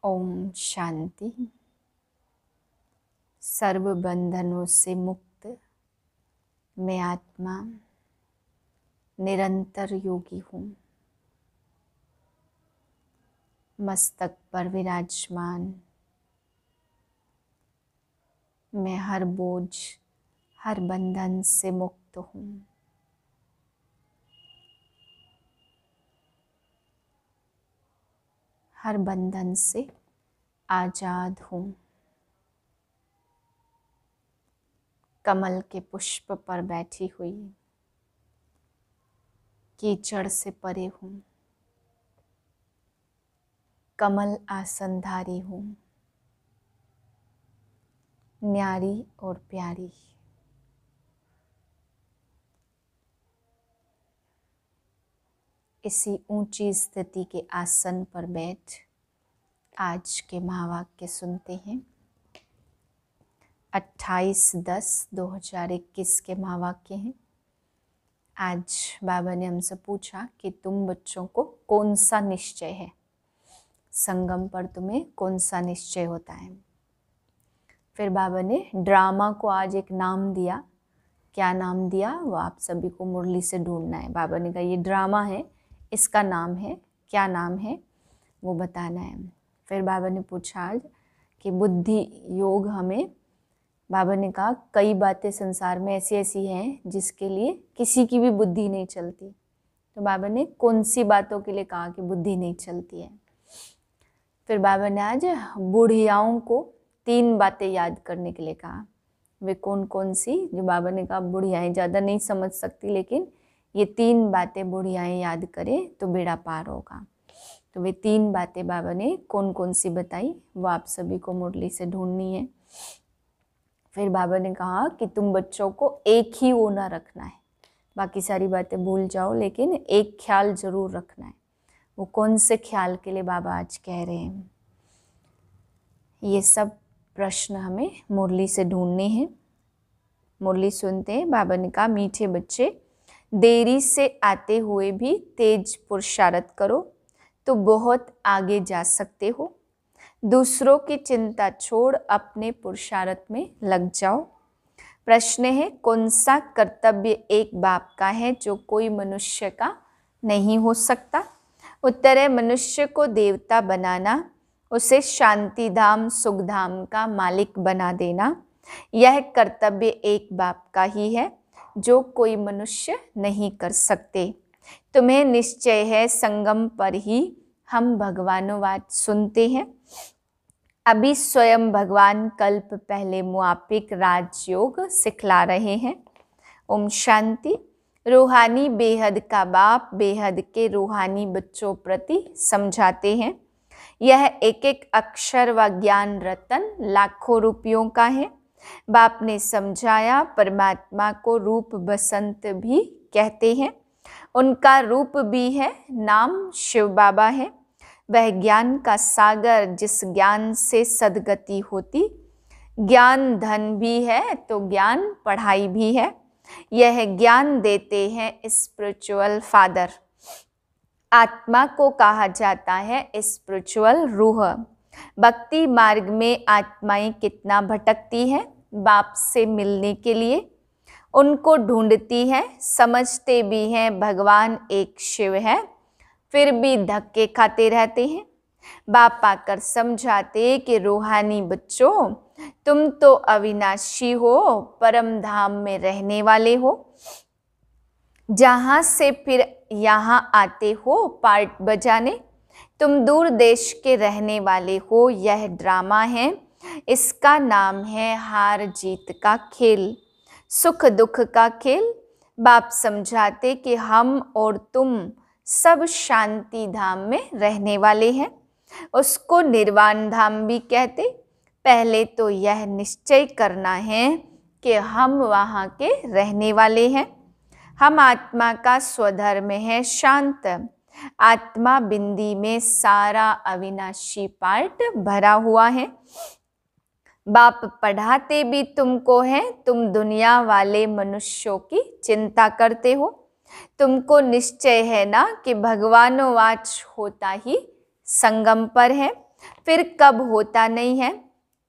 ओम शांति। सर्व बंधनों से मुक्त मैं आत्मा निरंतर योगी हूँ। मस्तक पर विराजमान मैं हर बोझ हर बंधन से मुक्त हूँ। हर बंधन से आजाद हूँ। कमल के पुष्प पर बैठी हुई कीचड़ से परे हूँ। कमल आसनधारी हूँ, न्यारी और प्यारी। इसी ऊंची स्थिति के आसन पर बैठ आज के महावाक्य सुनते हैं। 28/10/2021 के महावाक्य हैं। आज बाबा ने हमसे पूछा कि तुम बच्चों को कौन सा निश्चय है, संगम पर तुम्हें कौन सा निश्चय होता है। फिर बाबा ने ड्रामा को आज एक नाम दिया। क्या नाम दिया वो आप सभी को मुरली से ढूंढना है। बाबा ने कहा ये ड्रामा है, इसका नाम है, क्या नाम है वो बताना है। फिर बाबा ने पूछा आज कि बुद्धि योग हमें, बाबा ने कहा कई बातें संसार में ऐसी ऐसी हैं जिसके लिए किसी की भी बुद्धि नहीं चलती। तो बाबा ने कौन सी बातों के लिए कहा कि बुद्धि नहीं चलती है। फिर बाबा ने आज बुढ़ियाओं को 3 बातें याद करने के लिए कहा। वे कौन कौन सी, जो बाबा ने कहा बुढ़ियाएं ज़्यादा नहीं समझ सकती, लेकिन ये 3 बातें बुढ़ियाएं याद करें तो बेड़ा पार होगा। तो वे 3 बातें बाबा ने कौन कौन सी बताई वो आप सभी को मुरली से ढूंढनी है। फिर बाबा ने कहा कि तुम बच्चों को एक ही ओना रखना है, बाकी सारी बातें भूल जाओ, लेकिन एक ख्याल जरूर रखना है। वो कौन से ख्याल के लिए बाबा आज कह रहे हैं, ये सब प्रश्न हमें मुरली से ढूंढने हैं। मुरली सुनते हैं। बाबा ने कहा मीठे बच्चे, देरी से आते हुए भी तेज पुरुषार्थ करो तो बहुत आगे जा सकते हो। दूसरों की चिंता छोड़ अपने पुरुषार्थ में लग जाओ। प्रश्न है कौन सा कर्तव्य एक बाप का है जो कोई मनुष्य का नहीं हो सकता। उत्तर है मनुष्य को देवता बनाना, उसे शांति धाम सुख धाम का मालिक बना देना। यह कर्तव्य एक बाप का ही है जो कोई मनुष्य नहीं कर सकते। तुम्हें निश्चय है संगम पर ही हम भगवानोवाद सुनते हैं। अभी स्वयं भगवान कल्प पहले मुआपिक राजयोग सिखला रहे हैं। ओम शांति। रूहानी बेहद का बाप बेहद के रूहानी बच्चों प्रति समझाते हैं। यह एक एक अक्षर व ज्ञान रतन लाखों रुपयों का है। बाप ने समझाया परमात्मा को रूप बसंत भी कहते हैं। उनका रूप भी है, नाम शिव बाबा है। वह ज्ञान का सागर जिस ज्ञान से सदगति होती। ज्ञान धन भी है तो ज्ञान पढ़ाई भी है। यह ज्ञान देते हैं स्पिरिचुअल फादर। आत्मा को कहा जाता है स्पिरिचुअल रूह। भक्ति मार्ग में आत्माएं कितना भटकती है बाप से मिलने के लिए। उनको ढूंढती है, समझते भी हैं भगवान एक शिव है, फिर भी धक्के खाते रहते हैं। बाप आकर समझाते कि रूहानी बच्चों तुम तो अविनाशी हो, परम धाम में रहने वाले हो। जहाँ से फिर यहाँ आते हो पार्ट बजाने। तुम दूर देश के रहने वाले हो। यह ड्रामा है, इसका नाम है हार जीत का खेल, सुख दुख का खेल। बाप समझाते कि हम और तुम सब शांति धाम में रहने वाले हैं। उसको निर्वाण धाम भी कहते। पहले तो यह निश्चय करना है कि हम वहाँ के रहने वाले हैं। हम आत्मा का स्वधर्म है शांत। आत्मा बिंदी में सारा अविनाशी पार्ट भरा हुआ है। बाप पढ़ाते भी तुमको है। तुम दुनिया वाले मनुष्यों की चिंता करते हो। तुमको निश्चय है ना कि भगवानोवाच होता ही संगम पर है। फिर कब होता नहीं है।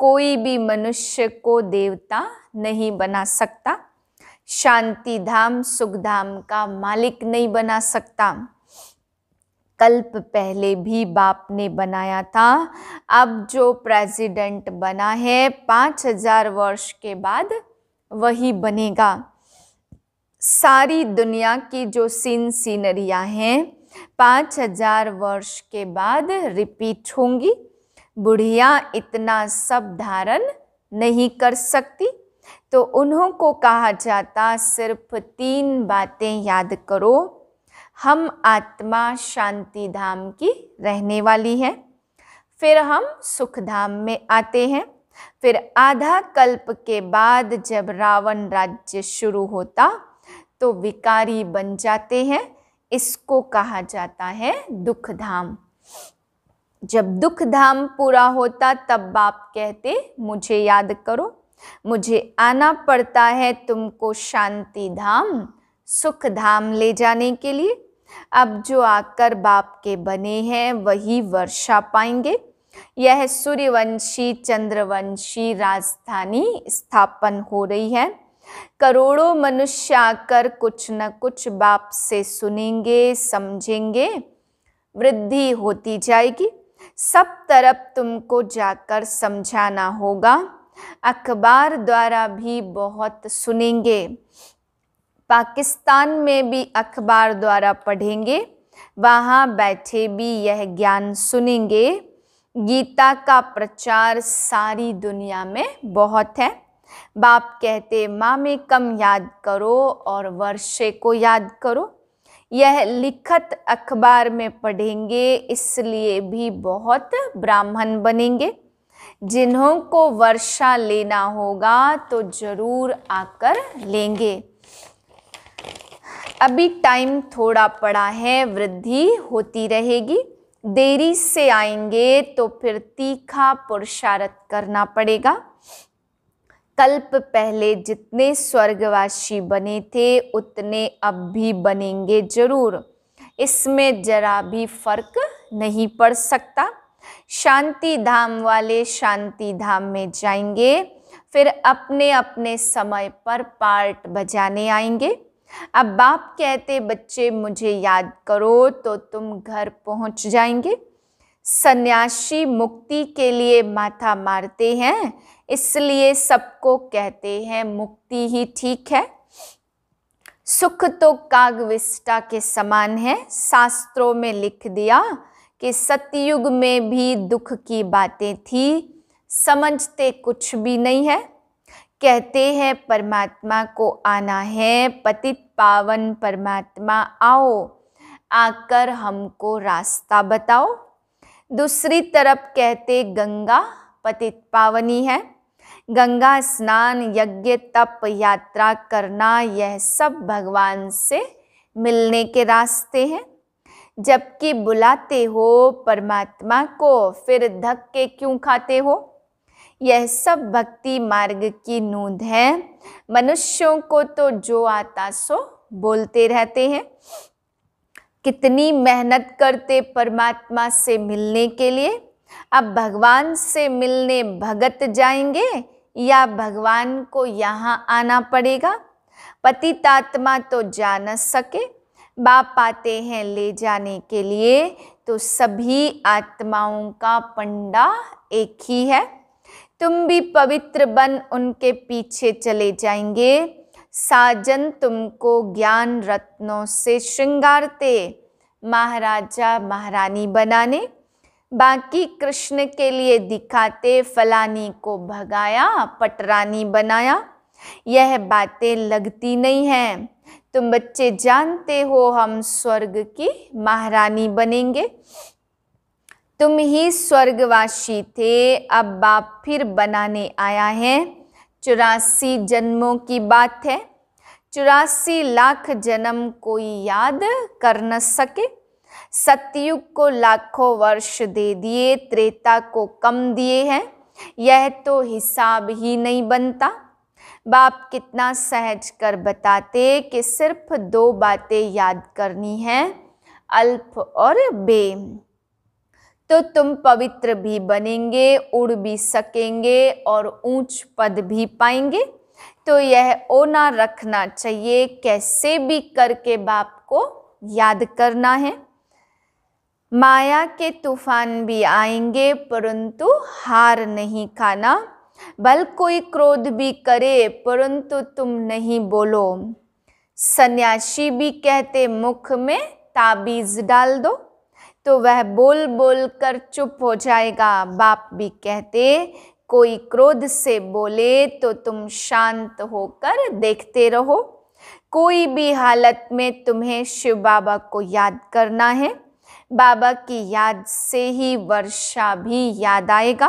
कोई भी मनुष्य को देवता नहीं बना सकता, शांति धाम सुख धाम का मालिक नहीं बना सकता। कल्प पहले भी बाप ने बनाया था, अब जो प्रेसिडेंट बना है 5000 वर्ष के बाद वही बनेगा। सारी दुनिया की जो सीनरियाँ हैं 5000 वर्ष के बाद रिपीट होंगी। बुढ़िया इतना सब धारण नहीं कर सकती, तो उन्हों को कहा जाता सिर्फ 3 बातें याद करो। हम आत्मा शांति धाम की रहने वाली है, फिर हम सुख धाम में आते हैं, फिर आधा कल्प के बाद जब रावण राज्य शुरू होता तो विकारी बन जाते हैं। इसको कहा जाता है दुख धाम। जब दुख धाम पूरा होता तब बाप कहते मुझे याद करो, मुझे आना पड़ता है तुमको शांति धाम सुख धाम ले जाने के लिए। अब जो आकर बाप के बने हैं वही वर्षा पाएंगे। यह सूर्यवंशी चंद्रवंशी राजधानी स्थापन हो रही है। करोड़ों मनुष्य आकर कुछ न कुछ बाप से सुनेंगे, समझेंगे, वृद्धि होती जाएगी। सब तरफ तुमको जाकर समझाना होगा। अखबार द्वारा भी बहुत सुनेंगे, पाकिस्तान में भी अखबार द्वारा पढ़ेंगे, वहाँ बैठे भी यह ज्ञान सुनेंगे। गीता का प्रचार सारी दुनिया में बहुत है। बाप कहते माँ में कम याद करो और वर्षे को याद करो। यह लिखत अखबार में पढ़ेंगे, इसलिए भी बहुत ब्राह्मण बनेंगे। जिन्हों को वर्षा लेना होगा तो जरूर आकर लेंगे। अभी टाइम थोड़ा पड़ा है, वृद्धि होती रहेगी। देरी से आएंगे तो फिर तीखा पुरुषार्थ करना पड़ेगा। कल्प पहले जितने स्वर्गवासी बने थे उतने अब भी बनेंगे जरूर, इसमें जरा भी फर्क नहीं पड़ सकता। शांति धाम वाले शांति धाम में जाएंगे, फिर अपने अपने समय पर पार्ट बजाने आएंगे। अब बाप कहते बच्चे मुझे याद करो तो तुम घर पहुंच जाएंगे। सन्यासी मुक्ति के लिए माथा मारते हैं, इसलिए सबको कहते हैं मुक्ति ही ठीक है। सुख तो कागविष्टा के समान है। शास्त्रों में लिख दिया कि सतयुग में भी दुख की बातें थी, समझते कुछ भी नहीं है। कहते हैं परमात्मा को आना है, पतित पावन परमात्मा आओ, आकर हमको रास्ता बताओ। दूसरी तरफ कहते गंगा पतित पावनी है, गंगा स्नान यज्ञ तप यात्रा करना यह सब भगवान से मिलने के रास्ते हैं। जबकि बुलाते हो परमात्मा को, फिर धक्के क्यों खाते हो? यह सब भक्ति मार्ग की नूंद है। मनुष्यों को तो जो आता सो बोलते रहते हैं। कितनी मेहनत करते परमात्मा से मिलने के लिए। अब भगवान से मिलने भगत जाएंगे या भगवान को यहाँ आना पड़ेगा? पतित आत्मा तो जा न सके, बाप आते हैं ले जाने के लिए, तो सभी आत्माओं का पंडा एक ही है। तुम भी पवित्र बन उनके पीछे चले जाएंगे। साजन तुमको ज्ञान रत्नों से श्रृंगारते, महाराजा महारानी बनाने। बाकी कृष्ण के लिए दिखाते, फलानी को भगाया पटरानी बनाया। यह बातें लगती नहीं हैं। तुम बच्चे जानते हो हम स्वर्ग की महारानी बनेंगे। तुम ही स्वर्गवासी थे, अब बाप फिर बनाने आया है। 84 जन्मों की बात है। 84 लाख जन्म कोई याद कर न सके। सतयुग को लाखों वर्ष दे दिए, त्रेता को कम दिए हैं। यह तो हिसाब ही नहीं बनता। बाप कितना सहज कर बताते कि सिर्फ 2 बातें याद करनी हैं, अल्प और बे। तो तुम पवित्र भी बनेंगे, उड़ भी सकेंगे और ऊंच पद भी पाएंगे। तो यह ओना रखना चाहिए, कैसे भी करके बाप को याद करना है। माया के तूफान भी आएंगे परंतु हार नहीं खाना। भल कोई क्रोध भी करे परंतु तुम नहीं बोलो। सन्यासी भी कहते मुख में ताबीज डाल दो, तो वह बोल बोल कर चुप हो जाएगा। बाप भी कहते कोई क्रोध से बोले तो तुम शांत होकर देखते रहो। कोई भी हालत में तुम्हें शिव बाबा को याद करना है। बाबा की याद से ही वर्षा भी याद आएगा।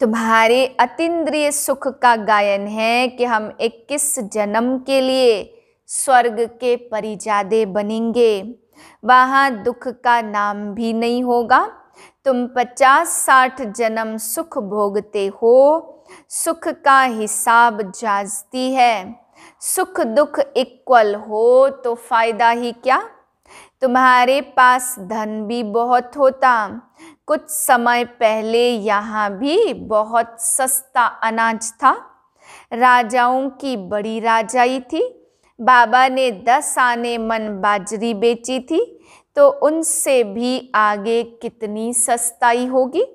तुम्हारे अतीन्द्रिय सुख का गायन है कि हम 21 जन्म के लिए स्वर्ग के परिजादे बनेंगे। वहाँ दुख का नाम भी नहीं होगा। तुम 50-60 जन्म सुख भोगते हो। सुख का हिसाब जाजती है। सुख दुख इक्वल हो तो फायदा ही क्या। तुम्हारे पास धन भी बहुत होता। कुछ समय पहले यहाँ भी बहुत सस्ता अनाज था। राजाओं की बड़ी राजाई थी। बाबा ने 10 आने मन बाजरी बेची थी, तो उनसे भी आगे कितनी सस्ताई होगी।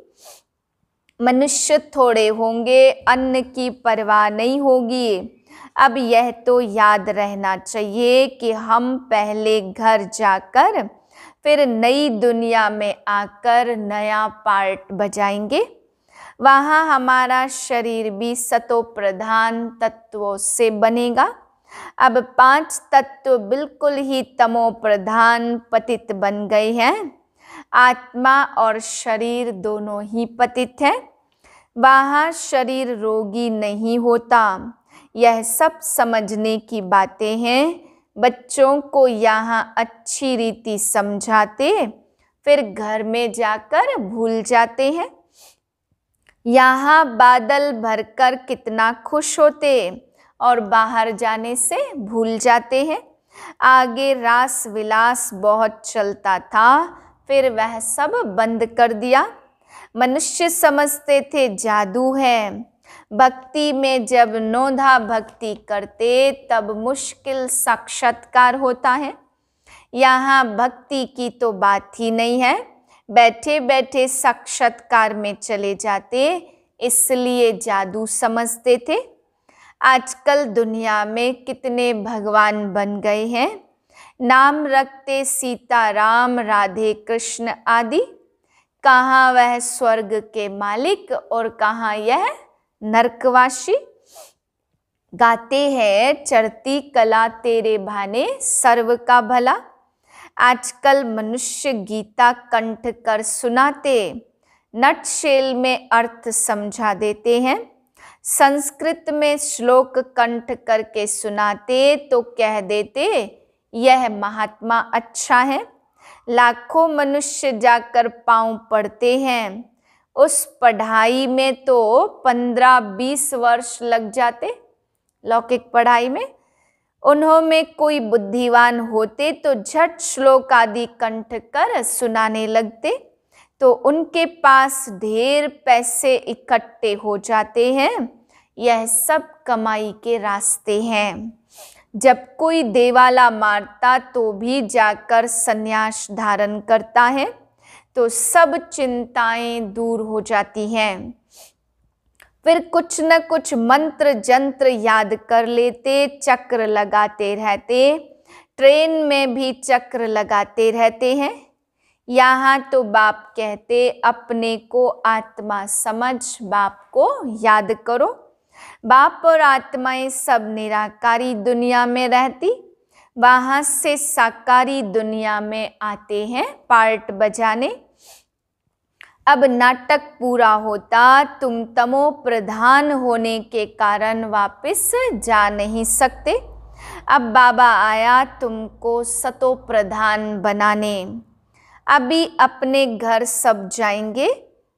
मनुष्य थोड़े होंगे, अन्न की परवाह नहीं होगी। अब यह तो याद रहना चाहिए कि हम पहले घर जाकर फिर नई दुनिया में आकर नया पार्ट बजाएंगे। वहाँ हमारा शरीर भी सतो प्रधान तत्वों से बनेगा। अब 5 तत्व बिल्कुल ही तमो प्रधान पतित बन गए हैं। आत्मा और शरीर दोनों ही पतित हैं। वहाँ शरीर रोगी नहीं होता। यह सब समझने की बातें हैं। बच्चों को यहाँ अच्छी रीति समझाते, फिर घर में जाकर भूल जाते हैं। यहाँ बादल भरकर कितना खुश होते और बाहर जाने से भूल जाते हैं। आगे रास विलास बहुत चलता था, फिर वह सब बंद कर दिया। मनुष्य समझते थे जादू है। भक्ति में जब नौधा भक्ति करते तब मुश्किल साक्षात्कार होता है। यहाँ भक्ति की तो बात ही नहीं है। बैठे बैठे साक्षात्कार में चले जाते, इसलिए जादू समझते थे। आजकल दुनिया में कितने भगवान बन गए हैं। नाम रखते सीताराम, राधे कृष्ण आदि। कहाँ वह स्वर्ग के मालिक और कहाँ यह नरकवासी। गाते हैं चढ़ती कला तेरे भाने सर्व का भला। आजकल मनुष्य गीता कंठ कर सुनाते, नटशेल में अर्थ समझा देते हैं। संस्कृत में श्लोक कंठ करके सुनाते तो कह देते यह महात्मा अच्छा है। लाखों मनुष्य जाकर पांव पड़ते हैं। उस पढ़ाई में तो 15-20 वर्ष लग जाते। लौकिक पढ़ाई में उन्हों में कोई बुद्धिवान होते तो झट श्लोक आदि कंठ कर सुनाने लगते, तो उनके पास ढेर पैसे इकट्ठे हो जाते हैं। यह सब कमाई के रास्ते हैं। जब कोई देवाला मारता तो भी जाकर संन्यास धारण करता है, तो सब चिंताएं दूर हो जाती हैं। फिर कुछ न कुछ मंत्र जंत्र याद कर लेते, चक्र लगाते रहते। ट्रेन में भी चक्र लगाते रहते हैं। यहाँ तो बाप कहते अपने को आत्मा समझ बाप को याद करो। बाप और आत्माएं सब निराकारी दुनिया में रहती, वहाँ से साकारी दुनिया में आते हैं पार्ट बजाने। अब नाटक पूरा होता, तुम तमो प्रधान होने के कारण वापस जा नहीं सकते। अब बाबा आया तुमको सतो प्रधान बनाने। अभी अपने घर सब जाएंगे,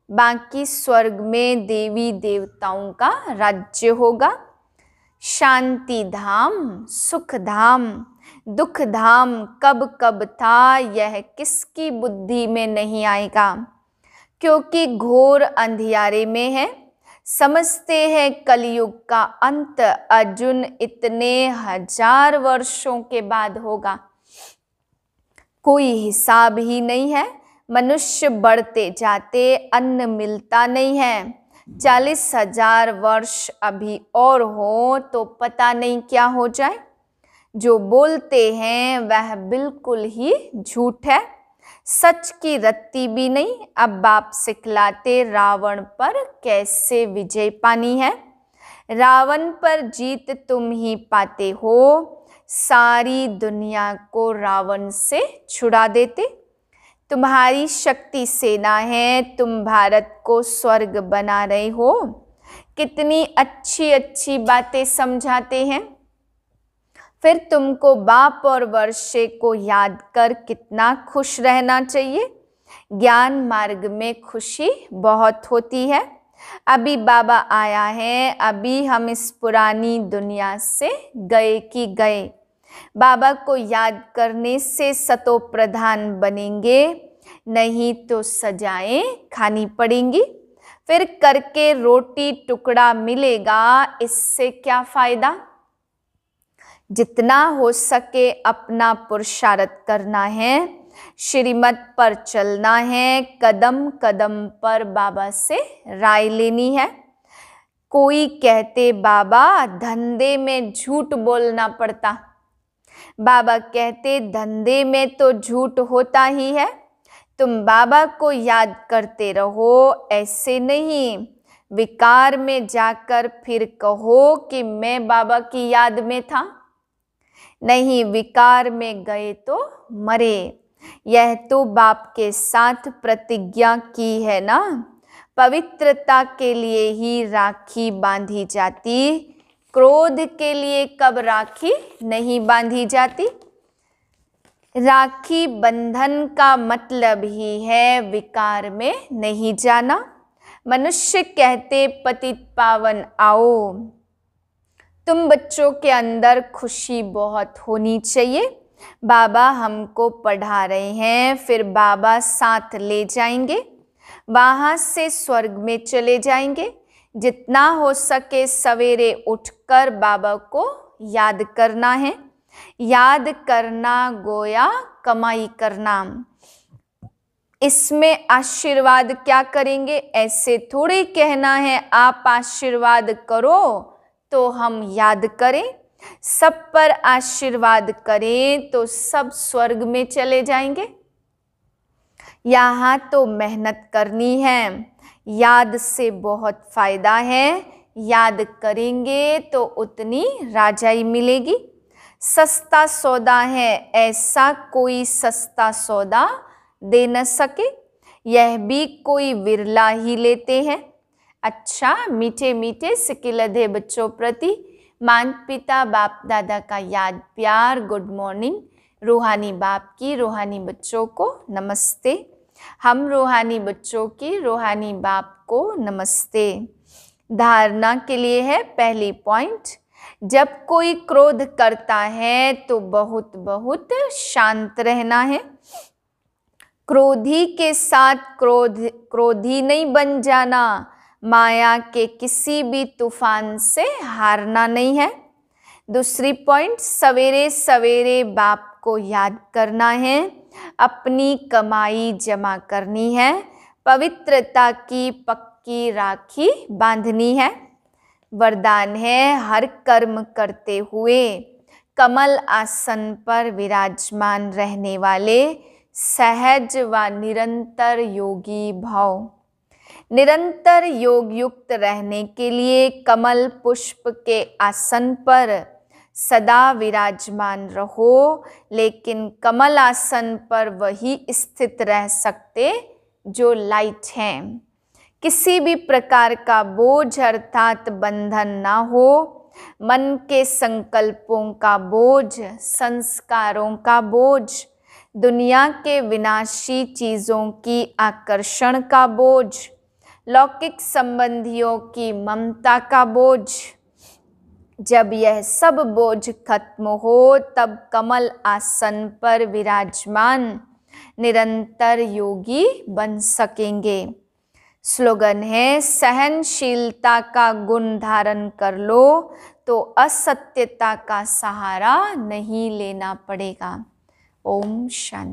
बाकी स्वर्ग में देवी देवताओं का राज्य होगा। शांति धाम, सुख धाम, दुख धाम कब कब था, यह किसकी बुद्धि में नहीं आएगा। क्योंकि घोर अंधियारे में है, समझते हैं कलयुग का अंत अर्जुन इतने 1000 वर्षों के बाद होगा। कोई हिसाब ही नहीं है, मनुष्य बढ़ते जाते, अन्न मिलता नहीं है। 40,000 वर्ष अभी और हो तो पता नहीं क्या हो जाए। जो बोलते हैं वह बिल्कुल ही झूठ है, सच की रत्ती भी नहीं। अब बाप सिखलाते रावण पर कैसे विजय पानी है। रावण पर जीत तुम ही पाते हो, सारी दुनिया को रावण से छुड़ा देते। तुम्हारी शक्ति सेना है, तुम भारत को स्वर्ग बना रहे हो। कितनी अच्छी अच्छी बातें समझाते हैं, फिर तुमको बाप और वर्षे को याद कर कितना खुश रहना चाहिए। ज्ञान मार्ग में खुशी बहुत होती है। अभी बाबा आया है, अभी हम इस पुरानी दुनिया से गए कि गए। बाबा को याद करने से सतो प्रधान बनेंगे, नहीं तो सजाएं खानी पड़ेंगी। फिर करके रोटी टुकड़ा मिलेगा, इससे क्या फायदा। जितना हो सके अपना पुरुषार्थ करना है, श्रीमत पर चलना है, कदम कदम पर बाबा से राय लेनी है। कोई कहते बाबा धंधे में झूठ बोलना पड़ता। बाबा कहते धंधे में तो झूठ होता ही है, तुम बाबा को याद करते रहो, ऐसे नहीं विकार में जाकर फिर कहो कि मैं बाबा की याद में था। नहीं, विकार में गए तो मरे। यह तो बाप के साथ प्रतिज्ञा की है ना। पवित्रता के लिए ही राखी बांधी जाती, क्रोध के लिए कब राखी नहीं बांधी जाती। राखी बंधन का मतलब ही है विकार में नहीं जाना। मनुष्य कहते पतित पावन आओ, तुम बच्चों के अंदर खुशी बहुत होनी चाहिए। बाबा हमको पढ़ा रहे हैं, फिर बाबा साथ ले जाएंगे, वहां से स्वर्ग में चले जाएंगे। जितना हो सके सवेरे उठकर बाबा को याद करना है। याद करना गोया कमाई करना। इसमें आशीर्वाद क्या करेंगे, ऐसे थोड़े कहना है आप आशीर्वाद करो तो हम याद करें। सब पर आशीर्वाद करें तो सब स्वर्ग में चले जाएंगे। यहाँ तो मेहनत करनी है, याद से बहुत फायदा है। याद करेंगे तो उतनी राजाई मिलेगी। सस्ता सौदा है, ऐसा कोई सस्ता सौदा दे न सके, यह भी कोई विरला ही लेते हैं। अच्छा, मीठे मीठे सिकिलधे बच्चों प्रति माता पिता बाप दादा का याद प्यार, गुड मॉर्निंग। रूहानी बाप की रूहानी बच्चों को नमस्ते। हम रूहानी बच्चों की रूहानी बाप को नमस्ते। धारणा के लिए है पहली पॉइंट, जब कोई क्रोध करता है तो बहुत बहुत शांत रहना है। क्रोधी के साथ क्रोधी नहीं बन जाना। माया के किसी भी तूफान से हारना नहीं है। दूसरी पॉइंट, सवेरे सवेरे बाप को याद करना है, अपनी कमाई जमा करनी है, पवित्रता की पक्की राखी बांधनी है। वरदान है, हर कर्म करते हुए कमल आसन पर विराजमान रहने वाले सहज व निरंतर योगी भाव। निरंतर योग युक्त रहने के लिए कमल पुष्प के आसन पर सदा विराजमान रहो, लेकिन कमल आसन पर वही स्थित रह सकते जो लाइट हैं। किसी भी प्रकार का बोझ अर्थात बंधन ना हो। मन के संकल्पों का बोझ, संस्कारों का बोझ, दुनिया के विनाशी चीज़ों की आकर्षण का बोझ, लौकिक संबंधियों की ममता का बोझ, जब यह सब बोझ खत्म हो तब कमल आसन पर विराजमान निरंतर योगी बन सकेंगे। स्लोगन है, सहनशीलता का गुण धारण कर लो तो असत्यता का सहारा नहीं लेना पड़ेगा। ओम शांति।